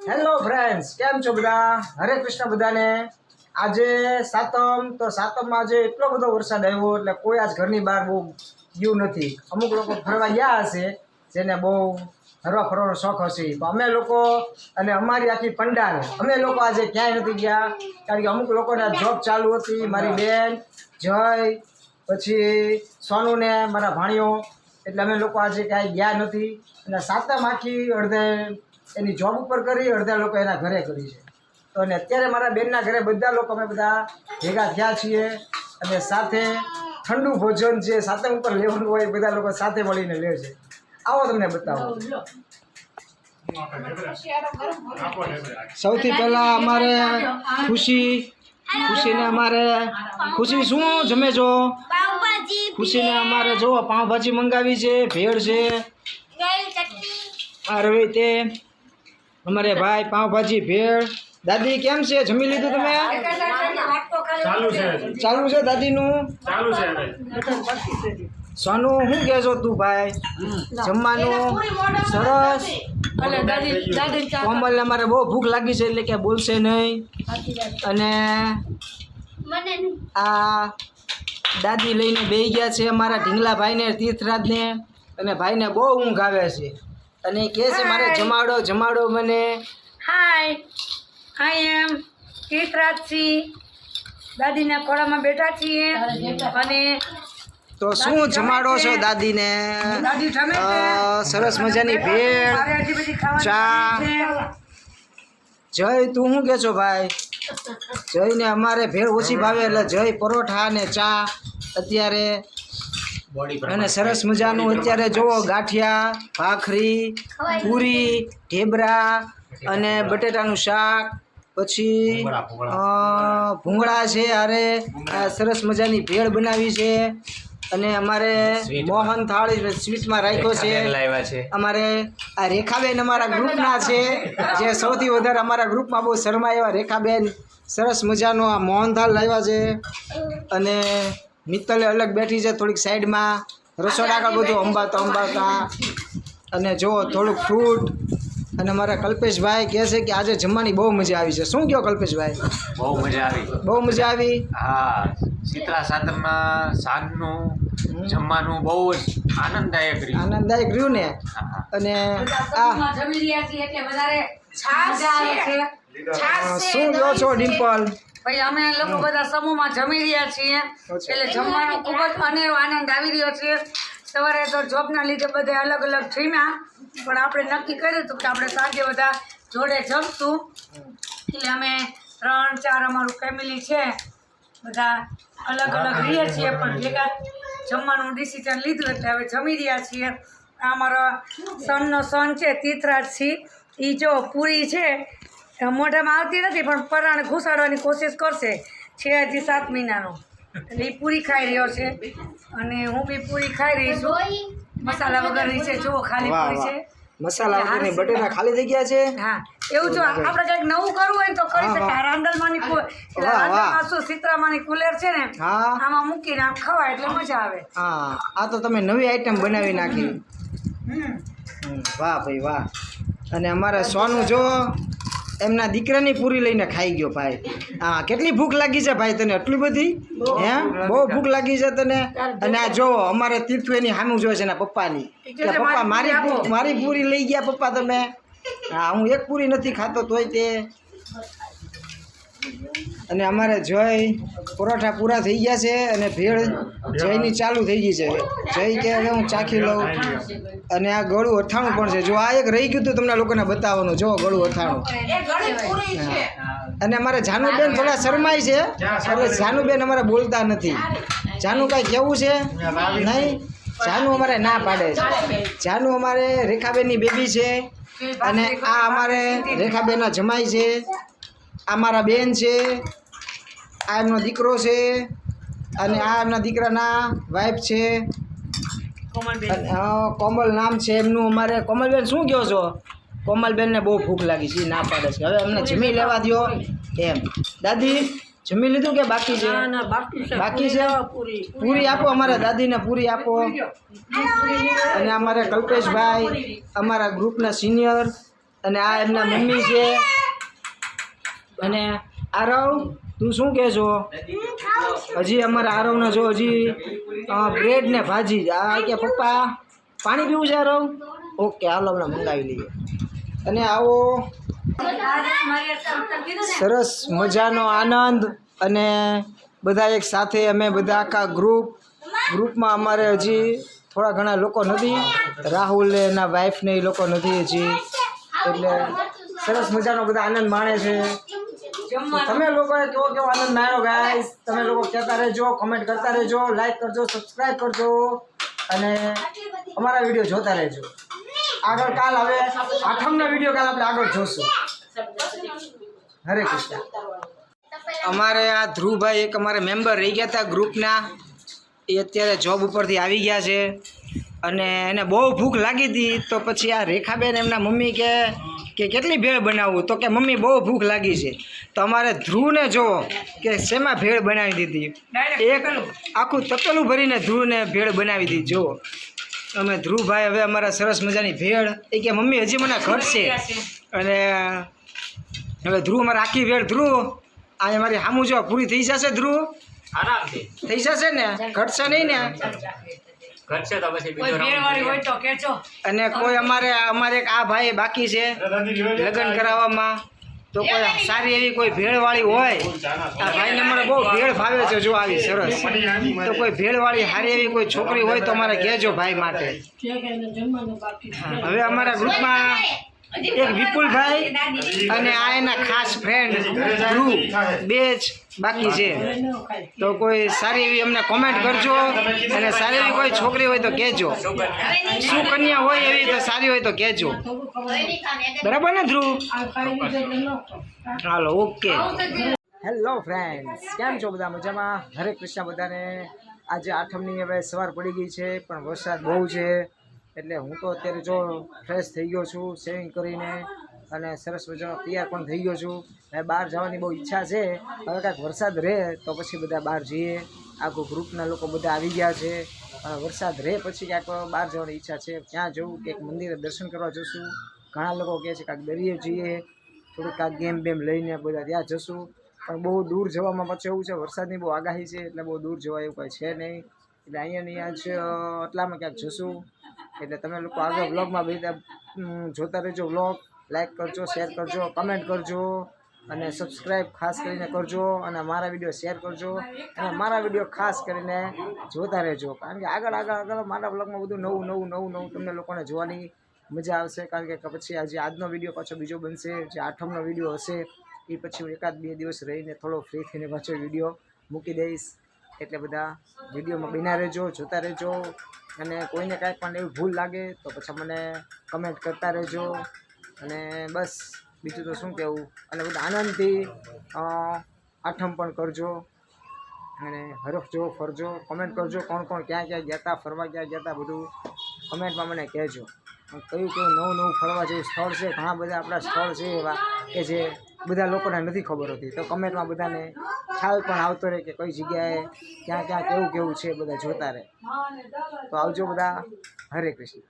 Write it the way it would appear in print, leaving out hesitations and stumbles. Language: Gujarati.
હેલો ફ્રેન્ડ્સ, કેમ છો બધા? હરે કૃષ્ણ બધાને. આજે સાતમ, તો સાતમમાં આજે એટલો બધો વરસાદ આવ્યો એટલે કોઈ આજ ઘરની બહાર બહુ ગયું નથી. અમુક લોકો ફરવા ગયા હશે જેને બહુ હરવા ફરવાનો શોખ હશે, તો અમે લોકો અને અમારી આખી પંડાલ અમે લોકો આજે ક્યાંય નથી ગયા, કારણ કે અમુક લોકોને જોબ ચાલુ હતી. મારી બેન જય, પછી સોનુને મારા ભાણીઓ, એટલે અમે લોકો આજે ક્યાંય ગયા નથી. અને સાતમ આખી અડધે એની જોબ ઉપર કરી, અડધા લોકો એના ઘરે કરી છે. તો અને અત્યારે મારા બેનના ઘરે બધા લોકો અમે બધા ભેગા થયા છીએ અને સાથે ઠંડુ ભોજન જે સાતમ ઉપર લેવાનું હોય બધા લોકો સાથે મળીને લે છે. આવો તમને બતાવો. સૌથી પહેલા અમારે ખુશીને અમારે ખુશી શું જમે છો? ખુશીને અમારે જો પાઉંભાજી મંગાવી છે, ભેળ છે. આ રવિ તે અમારે ભાઈ પાઉંભાજી ભેળ. દાદી કેમ છે? જમી લીધું તમે? ચાલુ છે દાદીનું. સોનું શું કહેશો તું ભાઈ? જમવાનું સરસ. કોમલને અમારે બહુ ભૂખ લાગી છે એટલે કે બોલશે નહીં. અને આ દાદી લઈને બેસી ગયા છે અમારા ઢીંગલા ભાઈને, તીર્થરાજને. અને ભાઈને બહુ ઊંઘ આવે છે અને કહે છે મારે જમાડો જમાડો મને. હાય, આઈ એમ તીર્થરાજસિંહ. દાદીના ખોળામાં બેઠા છીએ. અને તો શું જમાડો છો દાદીને? સરસ મજાની ભેળ, ચા. જય તું શું કહે છો ભાઈ? જયને અમારે ભેળ ઓછી ભાવે એટલે જય પરોઠા ને ચા અત્યારે. અને સરસ મજાનું અત્યારે જુઓ ગાંઠિયા, ભાખરી, પૂરી, ઢેબરા અને બટેટાનું શાક, પછી ભૂંગળા છે. અરે સરસ મજાની ભેળ બનાવી છે. અને અમારે મોહન થાળ સ્વીટમાં રાખ્યો છે. અમારે આ રેખાબેન અમારા ગ્રુપના છે, જે સૌથી વધારે અમારા ગ્રુપમાં બહુ શરમા એવા રેખાબેન સરસ મજાનો આ મોહન થાળ લાવ્યા છે. અને મિત્તલે અલગ બેઠી છે થોડીક સાઈડમાં, રસોડા આગળ બધું અંબાતા. અને જુઓ થોડુંક ફ્રૂટ. અને મારા કલ્પેશભાઈ કહે છે કે આજે જમવાની બહુ મજા આવી છે. શું કહો કલ્પેશભાઈ? બહુ મજા આવી. બહુ મજા આવી. હા, શીતળા સાતમમાં સાંજનું જમવાનું બહુ જ આનંદદાયક રહ્યું ને. અને આ જમી રહ્યા છીએ એટલે વધારે છાશ આવે છે. શું કહો છો ડિમ્પલ? ભાઈ અમે લોકો બધા સમૂહમાં જમી રહ્યા છીએ એટલે જમવાનો ખૂબ જ અનેરો આનંદ આવી રહ્યો છે. સવારે તો જોબના લીધે બધા અલગ અલગ જમ્યા, પણ આપણે નક્કી કર્યું હતું કે આપણે સાંજે બધા જોડે જમશું. એટલે અમે 3-4 અમારું ફેમિલી છે, બધા અલગ અલગ રહીએ છીએ પણ ભેગા જમવાનું ડિસિઝન લીધું એટલે હવે જમી રહ્યા છીએ. આ અમારા સનનો સન છે તીર્થરાજસિંહ. એ જો પૂરી છે મોઢામાં આવતી નથી પણ પરાણે ઘુસાડવાની કોશિશ કરશે. છે હજી 7 મહિનાનો એટલે એ પૂરી ખાઈ રહ્યો છે અને હું બી પૂરી ખાઈ રહી છું. મસાલા વગરની છે, જુઓ ખાલી પૂરી છે. મસાલા વગરની બટેટા ખાલી થઈ ગયા છે. હા, એવું જો આપણે કંઈક નવું કરવું હોય તો કરી શકાય. રાંદલમાંની શું સીતરામાની કુલેર છે ને, આમાં મૂકીને આમ ખવાય એટલે મજા આવે. હા, આ તો તમે નવી આઈટમ બનાવી નાખી. વાહ ભાઈ વાહ. અને અમારા સોનું જો એમના દીકરાની પૂરી લઈને ખાઈ ગયો ભાઈ. હા, કેટલી ભૂખ લાગી છે ભાઈ તને? એટલી બધી? હે, બહુ ભૂખ લાગી છે તને? અને આ જો અમારે તીર્થુ એની સામું જોવે છે એના પપ્પાની, કે પપ્પા મારી પૂરી લઈ ગયા પપ્પા તમે. હા, હું એક પૂરી નથી ખાતો તોય તે. અને અમારે જય પરોઠા પૂરા થઈ ગયા છે અને ભેળ જયની ચાલુ થઈ ગઈ છે. જય કે હવે હું ચાખી લઉં. અને આ ગળું અથાણું પણ છે. જો આ એક રહી ગયું હતું તમને લોકોને બતાવવાનું. જો ગળું અથાણું. અને અમારે જાનુબેન થોડા શરમાય છે એટલે જાનુબેન અમારે બોલતા નથી. જાનુ કાંઈ કેવું છે નહીં? જાનુ અમારે ના પાડે છે. જાનુ અમારે રેખાબેનની બેબી છે. અને આ અમારે રેખાબેનના જમાઈ છે. આ મારા બેન છે, આ એમનો દીકરો છે, અને આ એમના દીકરાના વાઈફ છે. કોમલ નામ છે એમનું. અમારે કોમલબેન શું કહો છો? કોમલબેનને બહુ ભૂખ લાગી છે, ના પાડે છે. હવે અમને જમી લેવા દો એમ. દાદી જમી લીધું કે બાકી છે? બાકી છે. પૂરી આપો અમારા દાદીને, પૂરી આપો. અને અમારે કલ્પેશભાઈ અમારા ગ્રુપના સિનિયર અને આ એમના મમ્મી છે. અને આરવ તું શું કહેશો? હજી અમારા આરવને જો હજી બ્રેડ ને ભાજી આ કે પપ્પા પાણી પીવું છે આરવ? ઓકે હાલો હમણાં મંગાવી લઈએ. અને આવો સરસ મજાનો આનંદ અને બધા એક સાથે અમે બધા આખા ગ્રુપમાં અમારે હજી થોડા ઘણા લોકો નથી. રાહુલ ને એના વાઈફ ને એ લોકો નથી હજી, એટલે સરસ મજાનો બધા આનંદ માણે છે. તમે લોકોએ કેવો આનંદ માણ્યો ગાઈસ? તમે લોકો કહેતા રહેજો, કમેન્ટ કરતા રહેજો, લાઈક કરજો, સબસ્ક્રાઈબ કરજો અને અમારા વિડીયો જોતા રહેજો. આગળ કાલ હવે 8મના વિડીયો કાલ આપણે આગળ જોશું. હરે કૃષ્ણ. અમારે આ ધ્રુવભાઈ એક અમારે મેમ્બર રહી ગયા હતા ગ્રુપના, એ અત્યારે જોબ ઉપરથી આવી ગયા છે અને એને બહુ ભૂખ લાગી હતી. તો પછી આ રેખાબેન એમના મમ્મી કે કેટલી ભેળ બનાવવું? તો કે મમ્મી બહુ ભૂખ લાગી છે. તો અમારે ધ્રુવને જુઓ કે શેમાં ભેળ બનાવી દીધી, એક આખું તપેલું ભરીને ધ્રુવને ભેળ બનાવી દીધી. જુઓ અમે ધ્રુવભાઈ હવે અમારા સરસ મજાની ભેળ એ કે મમ્મી હજી મને ઘટશે. અને હવે ધ્રુવ અમારે આખી ભેળ ધ્રુવ આ અમારી સામું જો પૂરી થઈ જશે. ધ્રુવ આરામથી થઈ જશે ને? ઘટશે નહીં ને? ઘટશે તો પછી કોઈ ભેળવાળી હોય તો કહેજો. અને કોઈ અમારે એક આ ભાઈ બાકી છે લગ્ન કરાવવામાં, તો કોઈ સારી એવી કોઈ ભેળવાળી હોય, આ ભાઈને મને બહુ ભેળ ભાવે છે જો આવી સરસ, તો કોઈ ભેળવાળી સારી એવી કોઈ છોકરી હોય તો અમારે કહેજો ભાઈ માટે. હવે અમારા ગ્રુપમાં એક વિપુલભાઈ અને આ એના ખાસ ફ્રેન્ડ ધ્રુવ બે જ બાકી છે. તો કોઈ સારી એવી અમને કોમેન્ટ કરજો અને સારી એવી કોઈ છોકરી હોય તો કહેજો, શું કન્યા હોય એવી તો સારી હોય તો કહેજો. બરાબર ને ધ્રુવ? Hello okay. હેલો ફ્રેન્ડ્સ, કેમ છો બધા? મજામાં? હરે કૃષ્ણ બધાને. આજે 8મની હવે સવાર પડી ગઈ છે પણ વરસાદ બહુ છે, એટલે હું તો અત્યારે જો ફ્રેશ થઈ ગયો છું શેવિંગ કરીને અને સરસ મજાનો તૈયાર પણ થઈ ગયો છું. હવે બહાર જવાની બહુ ઈચ્છા છે. હવે કાંઈક વરસાદ રહે તો પછી બધા બહાર જઈએ. આખું ગ્રુપના લોકો બધા આવી ગયા છે. વરસાદ રહે પછી ક્યાંક બહાર જવાની ઈચ્છા છે. ક્યાં જવું? કંઈક મંદિરે દર્શન કરવા જશું. ઘણા લોકો કહે છે કાંઈક દરિયે જઈએ, થોડીક કાંઈક ગેમ બેમ લઈને બધા ત્યાં જશું. પણ બહુ દૂર જવામાં પછી એવું છે વરસાદની બહુ આગાહી છે, એટલે બહુ દૂર જવા એવું કાંઈ છે નહીં. એટલે અહીંયા જ આટલામાં ક્યાંક જશું. એટલે તમે લોકો આગળ વ્લોગમાં બધા જોતા રહેજો. વ્લોગ લાઈક કરજો, શેર કરજો, કમેન્ટ કરજો અને સબસ્ક્રાઈબ ખાસ કરીને કરજો અને મારા વિડીયો શેર કરજો અને મારા વિડીયો ખાસ કરીને જોતા રહેજો. કારણ કે આગળ મારા વ્લોગમાં બધું નવું તમને લોકોને જોવાની મજા આવશે. કારણ કે પછી આજનો વિડીયો પાછો બીજો બનશે, જે 8મનો વિડીયો હશે એ પછી હું 1-2 દિવસ રહીને થોડો ફ્રી થઈને પાછો વિડીયો મૂકી દઈશ. એટલે બધા વિડીયોમાં બન્યા રહેજો, જોતા રહેજો અને કોઈને કાંઈ પણ એવી ભૂલ લાગે તો પછી મને કમેન્ટ કરતા રહેજો. અને બસ બીજું તો શું કહેવું. અને બધા આનંદથી 8મ પણ કરજો અને હરખજો, ફરજો, કમેન્ટ કરજો કોણ ક્યાં ગયા હતા, ફરવા ક્યાં ગયા હતા, બધું કમેન્ટમાં મને કહેજો. કયું નવું ફરવા જેવું સ્થળ છે. ઘણા બધા આપણા સ્થળ છે એવા કે જે બધા લોકોને નથી ખબર હોતી, તો કમેન્ટમાં બધાને ખ્યાલ પણ આવતો રહે કે કઈ જગ્યાએ ક્યાં કેવું છે, બધા જોતા રહે. તો આવજો બધા. હરે કૃષ્ણ.